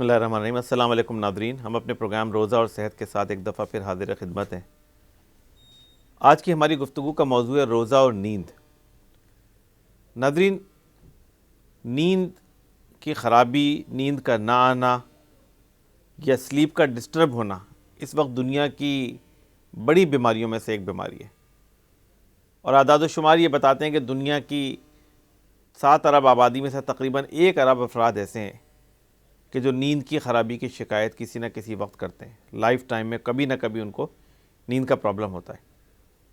اللہ الرحمن الرحیم۔ السلام علیکم ناظرین، ہم اپنے پروگرام روزہ اور صحت کے ساتھ ایک دفعہ پھر حاضر خدمت ہیں۔ آج کی ہماری گفتگو کا موضوع ہے روزہ اور نیند۔ ناظرین، نیند کی خرابی، نیند کا نہ آنا یا سلیپ کا ڈسٹرب ہونا اس وقت دنیا کی بڑی بیماریوں میں سے ایک بیماری ہے، اور اعداد و شمار یہ بتاتے ہیں کہ دنیا کی 7 ارب آبادی میں سے تقریباً 1 ارب افراد ایسے ہیں کہ جو نیند کی خرابی کی شکایت کسی نہ کسی وقت کرتے ہیں۔ لائف ٹائم میں کبھی نہ کبھی ان کو نیند کا پرابلم ہوتا ہے،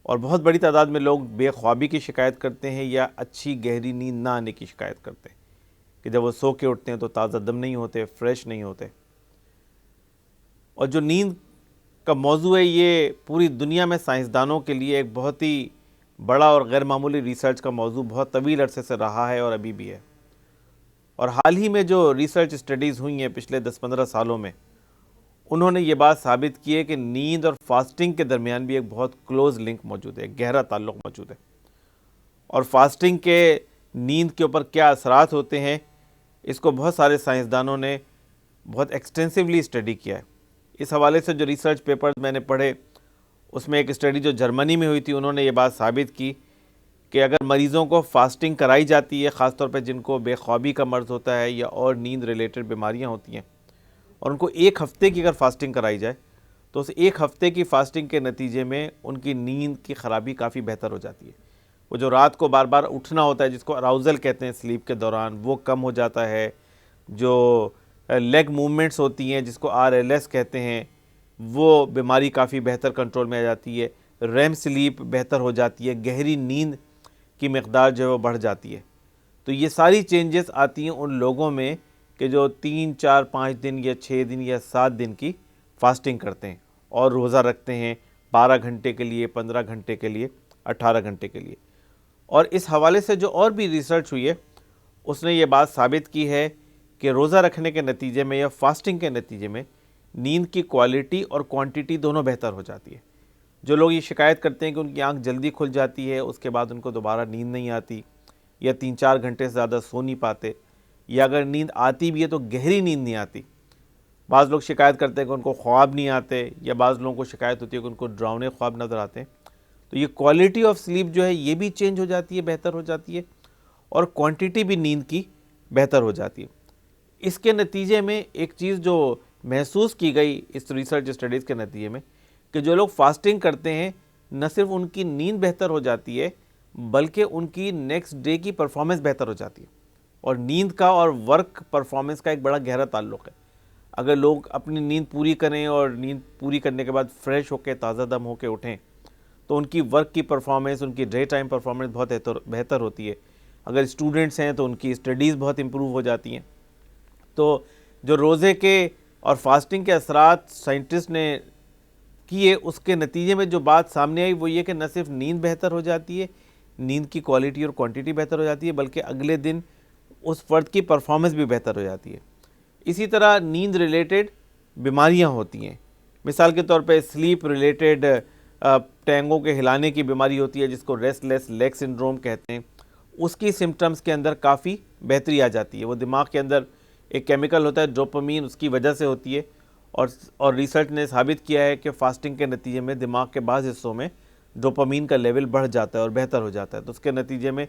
اور بہت بڑی تعداد میں لوگ بے خوابی کی شکایت کرتے ہیں یا اچھی گہری نیند نہ آنے کی شکایت کرتے ہیں کہ جب وہ سو کے اٹھتے ہیں تو تازہ دم نہیں ہوتے، فریش نہیں ہوتے۔ اور جو نیند کا موضوع ہے، یہ پوری دنیا میں سائنسدانوں کے لیے ایک بہت ہی بڑا اور غیر معمولی ریسرچ کا موضوع بہت طویل عرصے سے رہا ہے اور ابھی بھی ہے۔ اور حال ہی میں جو ریسرچ اسٹڈیز ہوئی ہیں پچھلے 10-15 سالوں میں، انہوں نے یہ بات ثابت کی ہے کہ نیند اور فاسٹنگ کے درمیان بھی ایک بہت کلوز لنک موجود ہے، ایک گہرا تعلق موجود ہے۔ اور فاسٹنگ کے نیند کے اوپر کیا اثرات ہوتے ہیں، اس کو بہت سارے سائنسدانوں نے بہت ایکسٹینسولی اسٹڈی کیا ہے۔ اس حوالے سے جو ریسرچ پیپرز میں نے پڑھے، اس میں ایک اسٹڈی جو جرمنی میں ہوئی تھی، انہوں نے یہ بات ثابت کی کہ اگر مریضوں کو فاسٹنگ کرائی جاتی ہے، خاص طور پہ جن کو بے خوابی کا مرض ہوتا ہے یا اور نیند ریلیٹڈ بیماریاں ہوتی ہیں، اور ان کو 1 ہفتے کی اگر فاسٹنگ کرائی جائے تو اس 1 ہفتے کی فاسٹنگ کے نتیجے میں ان کی نیند کی خرابی کافی بہتر ہو جاتی ہے۔ وہ جو رات کو بار بار اٹھنا ہوتا ہے، جس کو اراؤزل کہتے ہیں سلیپ کے دوران، وہ کم ہو جاتا ہے۔ جو لیگ موومنٹس ہوتی ہیں، جس کو RLS کہتے ہیں، وہ بیماری کافی بہتر کنٹرول میں آ جاتی ہے۔ ریم سلیپ بہتر ہو جاتی ہے، گہری نیند کی مقدار جو ہے وہ بڑھ جاتی ہے۔ تو یہ ساری چینجز آتی ہیں ان لوگوں میں کہ جو 3، 4، 5 دن یا 6 دن یا 7 دن کی فاسٹنگ کرتے ہیں اور روزہ رکھتے ہیں 12 گھنٹے کے لیے، 15 گھنٹے کے لیے، 18 گھنٹے کے لیے۔ اور اس حوالے سے جو اور بھی ریسرچ ہوئی ہے، اس نے یہ بات ثابت کی ہے کہ روزہ رکھنے کے نتیجے میں یا فاسٹنگ کے نتیجے میں نیند کی کوالٹی اور کوانٹیٹی دونوں بہتر ہو جاتی ہے۔ جو لوگ یہ شکایت کرتے ہیں کہ ان کی آنکھ جلدی کھل جاتی ہے، اس کے بعد ان کو دوبارہ نیند نہیں آتی، یا 3-4 گھنٹے سے زیادہ سو نہیں پاتے، یا اگر نیند آتی بھی ہے تو گہری نیند نہیں آتی۔ بعض لوگ شکایت کرتے ہیں کہ ان کو خواب نہیں آتے، یا بعض لوگوں کو شکایت ہوتی ہے کہ ان کو ڈراؤنے خواب نظر آتے ہیں۔ تو یہ کوالٹی آف سلیپ جو ہے یہ بھی چینج ہو جاتی ہے، بہتر ہو جاتی ہے، اور کوانٹیٹی بھی نیند کی بہتر ہو جاتی ہے۔ اس کے نتیجے میں ایک چیز جو محسوس کی گئی اس ریسرچ اسٹڈیز کے نتیجے میں، کہ جو لوگ فاسٹنگ کرتے ہیں، نہ صرف ان کی نیند بہتر ہو جاتی ہے بلکہ ان کی نیکسٹ ڈے کی پرفارمنس بہتر ہو جاتی ہے۔ اور نیند کا اور ورک پرفارمنس کا ایک بڑا گہرا تعلق ہے۔ اگر لوگ اپنی نیند پوری کریں اور نیند پوری کرنے کے بعد فریش ہو کے، تازہ دم ہو کے اٹھیں، تو ان کی ورک کی پرفارمنس، ان کی ڈے ٹائم پرفارمنس بہت بہتر ہوتی ہے۔ اگر اسٹوڈنٹس ہیں تو ان کی اسٹڈیز بہت امپروو ہو جاتی ہیں۔ تو جو روزے کے اور فاسٹنگ کے اثرات سائنٹسٹ نے کیے، اس کے نتیجے میں جو بات سامنے آئی وہ یہ کہ نہ صرف نیند بہتر ہو جاتی ہے، نیند کی کوالٹی اور کوانٹیٹی بہتر ہو جاتی ہے، بلکہ اگلے دن اس فرد کی پرفارمنس بھی بہتر ہو جاتی ہے۔ اسی طرح نیند ریلیٹڈ بیماریاں ہوتی ہیں، مثال کے طور پہ سلیپ ریلیٹڈ ٹینگوں کے ہلانے کی بیماری ہوتی ہے، جس کو ریسٹ لیس لیگ سنڈروم کہتے ہیں۔ اس کی سمٹمز کے اندر کافی بہتری آ جاتی ہے۔ وہ دماغ کے اندر ایک کیمیکل ہوتا ہے ڈوپامین، اس کی وجہ سے ہوتی ہے، اور ریسرچ نے ثابت کیا ہے کہ فاسٹنگ کے نتیجے میں دماغ کے بعض حصوں میں ڈوپامین کا لیول بڑھ جاتا ہے اور بہتر ہو جاتا ہے۔ تو اس کے نتیجے میں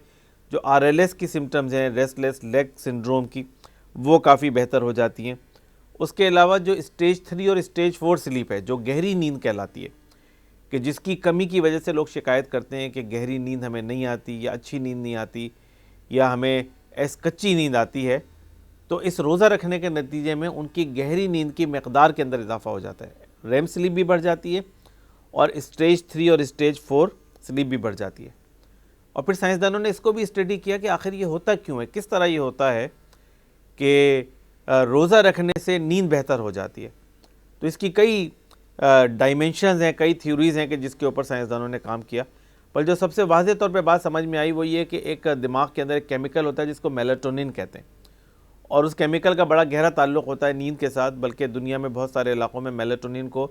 جو RLS کی سمٹمز ہیں، ریسٹ لیس لیگ سنڈروم کی، وہ کافی بہتر ہو جاتی ہیں۔ اس کے علاوہ جو اسٹیج 3 اور اسٹیج 4 سلیپ ہے، جو گہری نیند کہلاتی ہے، کہ جس کی کمی کی وجہ سے لوگ شکایت کرتے ہیں کہ گہری نیند ہمیں نہیں آتی، یا اچھی نیند نہیں آتی، یا ہمیں کچی نیند آتی ہے، تو اس روزہ رکھنے کے نتیجے میں ان کی گہری نیند کی مقدار کے اندر اضافہ ہو جاتا ہے۔ ریم سلیپ بھی بڑھ جاتی ہے، اور اسٹیج 3 اور اسٹیج 4 سلیپ بھی بڑھ جاتی ہے۔ اور پھر سائنسدانوں نے اس کو بھی اسٹڈی کیا کہ آخر یہ ہوتا کیوں ہے، کس طرح یہ ہوتا ہے کہ روزہ رکھنے سے نیند بہتر ہو جاتی ہے۔ تو اس کی کئی ڈائمینشنز ہیں، کئی تھیوریز ہیں کہ جس کے اوپر سائنسدانوں نے کام کیا، پر جو سب سے واضح طور پہ بات سمجھ میں آئی وہ یہ کہ ایک دماغ کے اندر ایک کیمیکل ہوتا ہے جس کو میلاٹونن کہتے ہیں، اور اس کیمیکل کا بڑا گہرا تعلق ہوتا ہے نیند کے ساتھ، بلکہ دنیا میں بہت سارے علاقوں میں میلاٹونن کو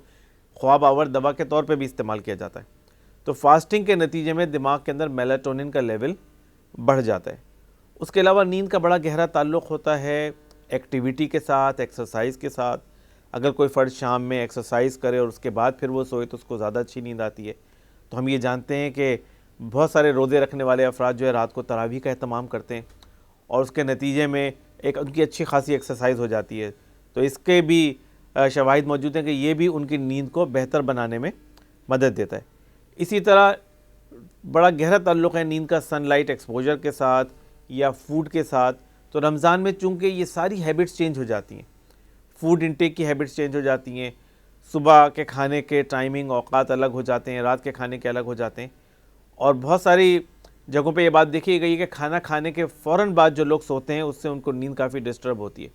خواب آور دوا کے طور پہ بھی استعمال کیا جاتا ہے۔ تو فاسٹنگ کے نتیجے میں دماغ کے اندر میلاٹونن کا لیول بڑھ جاتا ہے۔ اس کے علاوہ نیند کا بڑا گہرا تعلق ہوتا ہے ایکٹیویٹی کے ساتھ، ایکسرسائز کے ساتھ. اگر کوئی فرد شام میں ایکسرسائز کرے اور اس کے بعد پھر وہ سوئے تو اس کو زیادہ اچھی نیند آتی ہے. تو ہم یہ جانتے ہیں کہ بہت سارے روزے رکھنے والے افراد جو ہے رات کو تراویح کا اہتمام کرتے ہیں اور اس کے نتیجے میں ایک ان کی اچھی خاصی ایکسرسائز ہو جاتی ہے. تو اس کے بھی شواہد موجود ہیں کہ یہ بھی ان کی نیند کو بہتر بنانے میں مدد دیتا ہے. اسی طرح بڑا گہرا تعلق ہے نیند کا سن لائٹ ایکسپوجر کے ساتھ یا فوڈ کے ساتھ. تو رمضان میں چونکہ یہ ساری ہیبٹس چینج ہو جاتی ہیں، فوڈ انٹیک کی ہیبٹس چینج ہو جاتی ہیں، صبح کے کھانے کے ٹائمنگ اوقات الگ ہو جاتے ہیں، رات کے کھانے کے الگ ہو جاتے ہیں، اور بہت ساری جگہوں پہ یہ بات دیکھی گئی ہے کہ کھانا کھانے کے فوراً بعد جو لوگ سوتے ہیں اس سے ان کو نیند کافی ڈسٹرب ہوتی ہے.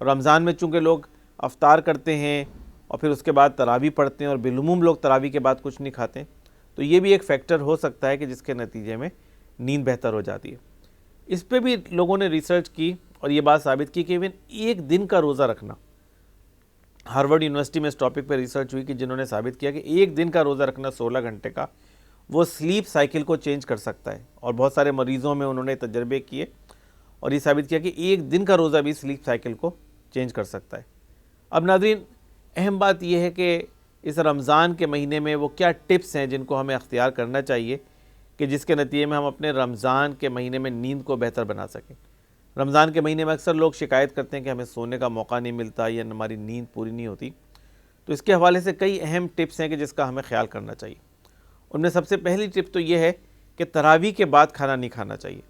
اور رمضان میں چونکہ لوگ افطار کرتے ہیں اور پھر اس کے بعد تراویح پڑھتے ہیں اور بالعموم لوگ تراویح کے بعد کچھ نہیں کھاتے ہیں، تو یہ بھی ایک فیکٹر ہو سکتا ہے کہ جس کے نتیجے میں نیند بہتر ہو جاتی ہے. اس پہ بھی لوگوں نے ریسرچ کی اور یہ بات ثابت کی کہ ایون ایک دن کا روزہ رکھنا، ہارورڈ یونیورسٹی میں اس ٹاپک پہ ریسرچ ہوئی کہ جنہوں نے ثابت کیا کہ ایک دن کا روزہ رکھنا 16 گھنٹے کا وہ سلیپ سائیکل کو چینج کر سکتا ہے. اور بہت سارے مریضوں میں انہوں نے تجربے کیے اور یہ ثابت کیا کہ ایک دن کا روزہ بھی سلیپ سائیکل کو چینج کر سکتا ہے. اب ناظرین، اہم بات یہ ہے کہ اس رمضان کے مہینے میں وہ کیا ٹپس ہیں جن کو ہمیں اختیار کرنا چاہیے کہ جس کے نتیجے میں ہم اپنے رمضان کے مہینے میں نیند کو بہتر بنا سکیں. رمضان کے مہینے میں اکثر لوگ شکایت کرتے ہیں کہ ہمیں سونے کا موقع نہیں ملتا یا ہماری نیند پوری نہیں ہوتی. تو اس کے حوالے سے کئی اہم ٹپس ہیں کہ جس کا ہمیں خیال کرنا چاہیے. ان میں سب سے پہلی ٹپ تو یہ ہے کہ تراویح کے بعد کھانا نہیں کھانا چاہیے.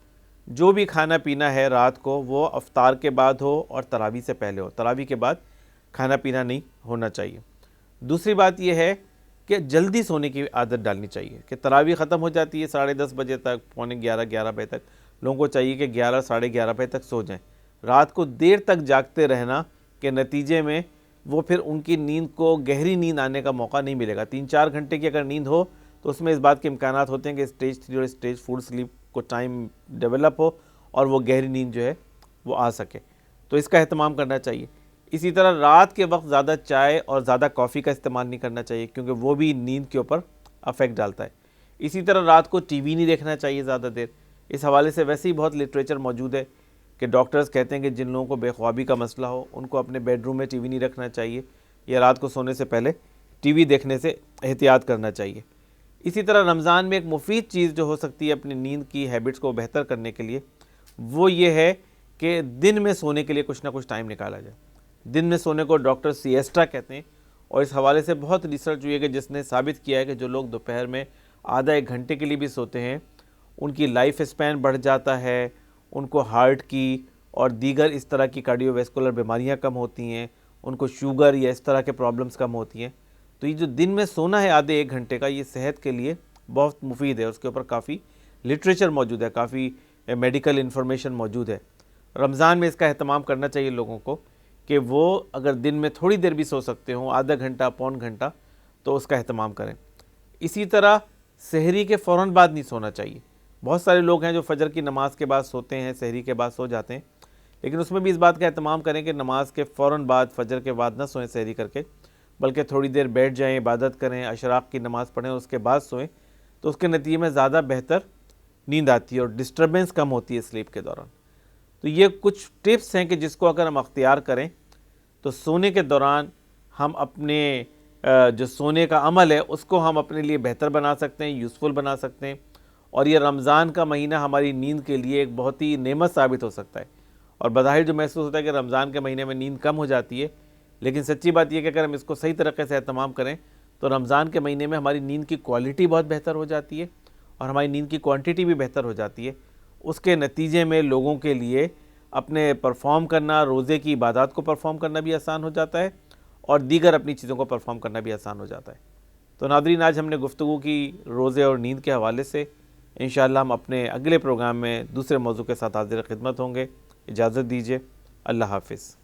جو بھی کھانا پینا ہے رات کو وہ افطار کے بعد ہو اور تراویح سے پہلے ہو. تراویح کے بعد کھانا پینا نہیں ہونا چاہیے. دوسری بات یہ ہے کہ جلدی سونے کی عادت ڈالنی چاہیے کہ تراویح ختم ہو جاتی ہے 10:30 بجے تک، پونے 11 بجے تک. لوگوں کو چاہیے کہ 11 ساڑھے 11 بجے تک سو جائیں. رات کو دیر تک جاگتے رہنا کے نتیجے میں وہ پھر ان کی نیند کو گہری نیند آنے کا موقع نہیں ملے گا. 3-4 گھنٹے کی اگر نیند ہو تو اس میں اس بات کے امکانات ہوتے ہیں کہ اسٹیج 3 اور اسٹیج 4 سلیپ کو ٹائم ڈیولپ ہو اور وہ گہری نیند جو ہے وہ آ سکے. تو اس کا اہتمام کرنا چاہیے. اسی طرح رات کے وقت زیادہ چائے اور زیادہ کافی کا استعمال نہیں کرنا چاہیے کیونکہ وہ بھی نیند کے اوپر افیکٹ ڈالتا ہے. اسی طرح رات کو ٹی وی نہیں دیکھنا چاہیے زیادہ دیر. اس حوالے سے ویسے ہی بہت لٹریچر موجود ہے کہ ڈاکٹرز کہتے ہیں کہ جن لوگوں کو بے خوابی کا مسئلہ ہو ان کو اپنے بیڈ روم میں ٹی وی نہیں رکھنا چاہیے یا رات کو سونے سے پہلے ٹی وی دیکھنے سے احتیاط کرنا چاہیے. اسی طرح رمضان میں ایک مفید چیز جو ہو سکتی ہے اپنی نیند کی ہیبٹس کو بہتر کرنے کے لیے وہ یہ ہے کہ دن میں سونے کے لیے کچھ نہ کچھ ٹائم نکالا جائے. دن میں سونے کو ڈاکٹر سیسٹا کہتے ہیں اور اس حوالے سے بہت ریسرچ ہوئی ہے کہ جس نے ثابت کیا ہے کہ جو لوگ دوپہر میں آدھا ایک گھنٹے کے لیے بھی سوتے ہیں ان کی لائف اسپین بڑھ جاتا ہے، ان کو ہارٹ کی اور دیگر اس طرح کی کارڈیو ویسکولر بیماریاں کم ہوتی ہیں، ان کو شوگر یا اس طرح کے پرابلمز کم ہوتی ہیں. تو یہ جو دن میں سونا ہے آدھے ایک گھنٹے کا یہ صحت کے لیے بہت مفید ہے. اس کے اوپر کافی لٹریچر موجود ہے، کافی میڈیکل انفارمیشن موجود ہے. رمضان میں اس کا اہتمام کرنا چاہیے لوگوں کو کہ وہ اگر دن میں تھوڑی دیر بھی سو سکتے ہوں، آدھا گھنٹہ پون گھنٹہ، تو اس کا اہتمام کریں. اسی طرح سحری کے فوراً بعد نہیں سونا چاہیے. بہت سارے لوگ ہیں جو فجر کی نماز کے بعد سوتے ہیں، سحری کے بعد سو جاتے ہیں، لیکن اس میں بھی اس بات کا اہتمام کریں کہ نماز کے فوراً بعد فجر کے بعد نہ سوئیں سحری کر کے، بلکہ تھوڑی دیر بیٹھ جائیں، عبادت کریں، اشراق کی نماز پڑھیں اور اس کے بعد سوئیں. تو اس کے نتیجے میں زیادہ بہتر نیند آتی ہے اور ڈسٹربنس کم ہوتی ہے سلیپ کے دوران. تو یہ کچھ ٹپس ہیں کہ جس کو اگر ہم اختیار کریں تو سونے کے دوران ہم اپنے جو سونے کا عمل ہے اس کو ہم اپنے لیے بہتر بنا سکتے ہیں، یوزفل بنا سکتے ہیں. اور یہ رمضان کا مہینہ ہماری نیند کے لیے ایک بہت ہی نعمت ثابت ہو سکتا ہے. اور بظاہر جو محسوس ہوتا ہے کہ رمضان کے مہینے میں نیند کم ہو جاتی ہے، لیکن سچی بات یہ کہ اگر ہم اس کو صحیح طریقے سے اہتمام کریں تو رمضان کے مہینے میں ہماری نیند کی کوالٹی بہت بہتر ہو جاتی ہے اور ہماری نیند کی کوانٹٹی بھی بہتر ہو جاتی ہے. اس کے نتیجے میں لوگوں کے لیے اپنے پرفارم کرنا، روزے کی عبادات کو پرفارم کرنا بھی آسان ہو جاتا ہے اور دیگر اپنی چیزوں کو پرفارم کرنا بھی آسان ہو جاتا ہے. تو ناظرین، آج ہم نے گفتگو کی روزے اور نیند کے حوالے سے. انشاءاللہ ہم اپنے اگلے پروگرام میں دوسرے موضوع کے ساتھ حاضر خدمت ہوں گے. اجازت دیجیے. اللہ حافظ.